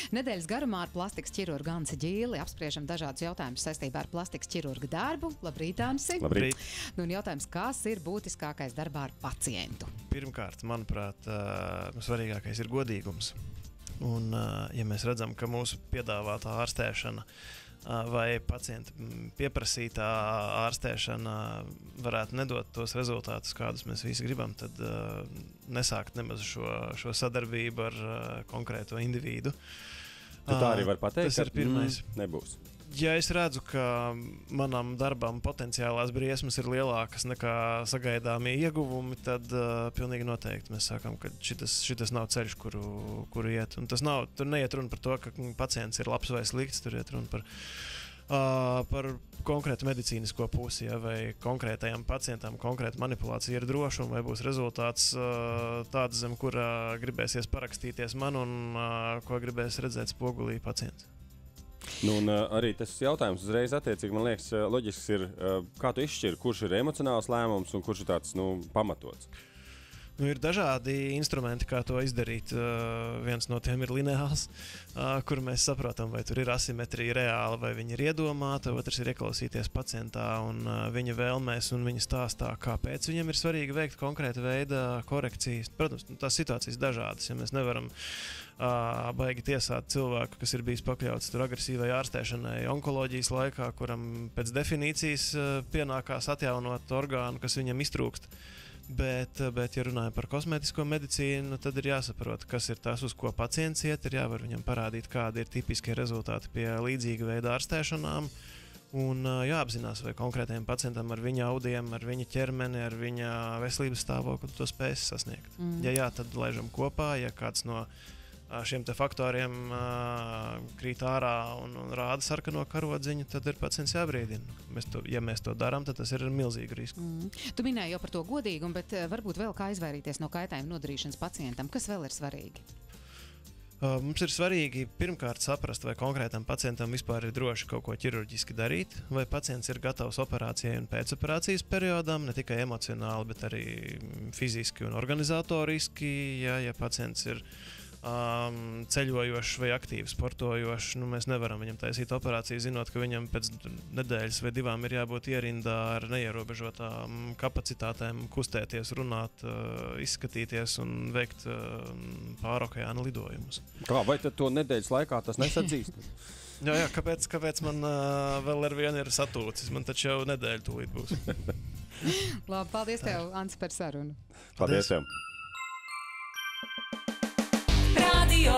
Nedēļas garumā ar plastikas ķirurgu Ansi Ģīli apspriežam dažādus jautājumus saistībā ar plastikas ķirurga darbu. Labrīt, Ansi! Labrīt! Nu, un jautājums, kas ir būtiskākais darbā ar pacientu? Pirmkārt, manuprāt, svarīgākais ir godīgums. Un, ja mēs redzam, ka mūsu piedāvātā ārstēšana vai pacienta pieprasītā ārstēšana varētu nedot tos rezultātus, kādus mēs visi gribam, tad nesākt nemaz šo sadarbību ar konkrēto individu. Tu tā arī var pateikt, tas ir pirmais. Nebūs. Ja es redzu, ka manam darbam potenciālās briesmas ir lielākas nekā sagaidāmie ieguvumi, tad pilnīgi noteikti mēs sākam, ka šitas nav ceļš, kuru iet. Un tur neiet runa par to, ka pacients ir labs vai slikts, tur iet runa par konkrētu medicīnisko pusi, ja, vai konkrētajam pacientam konkrēta manipulācija ir droša, un vai būs rezultāts tāds, zem kura gribēsies parakstīties man un ko gribēs redzēt spogulī pacients. Nu, un arī tas jautājums uzreiz attiecīgi, man liekas, loģisks ir, kā tu izšķiri, kurš ir emocionāls lēmums un kurš ir tāds, pamatots? Ir dažādi instrumenti, kā to izdarīt. Viens no tiem ir lineāls, kur mēs saprotam, vai tur ir asimetrija reāla, vai viņa ir iedomāta. Otrs ir ieklausīties pacientā un viņa vēlmēs un viņa stāstā, kāpēc viņam ir svarīgi veikt konkrēta veida korekcijas. Protams, tās situācijas dažādas, ja mēs nevaram baigi tiesāt cilvēku, kas ir bijis pakļauts agresīvai ārstēšanai onkoloģijas laikā, kuram pēc definīcijas pienākās atjaunot orgānu, kas viņam iztrūkst. Bet, ja runājam par kosmētisko medicīnu, tad ir jāsaprot, kas ir tas, uz ko pacients iet, ir jāvar viņam parādīt, kādi ir tipiskie rezultāti pie līdzīga veida ārstēšanām, un jāapzinās, vai konkrētajam pacientam ar viņa audiem, ar viņa ķermeni, ar viņa veselības stāvokli to spēs sasniegt. Ja jā, tad laižam kopā, ja kāds no šiem te faktoriem krīt ārā un rāda sarkano karodziņu, tad ir pacients jābrīdina. Ja mēs to darām, tad tas ir milzīgi risks. Tu minēji jau par to godīgumu, bet varbūt vēl kā izvairīties no kaitējuma nodarīšanas pacientam. Kas vēl ir svarīgi? Mums ir svarīgi pirmkārt saprast, vai konkrētam pacientam vispār ir droši kaut ko ķirurģiski darīt, vai pacients ir gatavs operācijai un pēcoperācijas periodam, ne tikai emocionāli, bet arī fiziski un organizatoriski. Ja pacients ir ceļojošs vai aktīvi sportojošs, mēs nevaram viņam taisīt operāciju, zinot, ka viņam pēc nedēļas vai divām ir jābūt ierindā ar neierobežotām kapacitātēm, kustēties, runāt, izskatīties un veikt pārokeāna lidojumus. Kā, vai tad to nedēļas laikā tas nesadzīst? Jā, kāpēc man vēl ar vienu ir satūcis? Man taču jau nedēļa tūlīt būs. Labi, paldies tev, Ansi, par sarunu. Paldies tev. Radio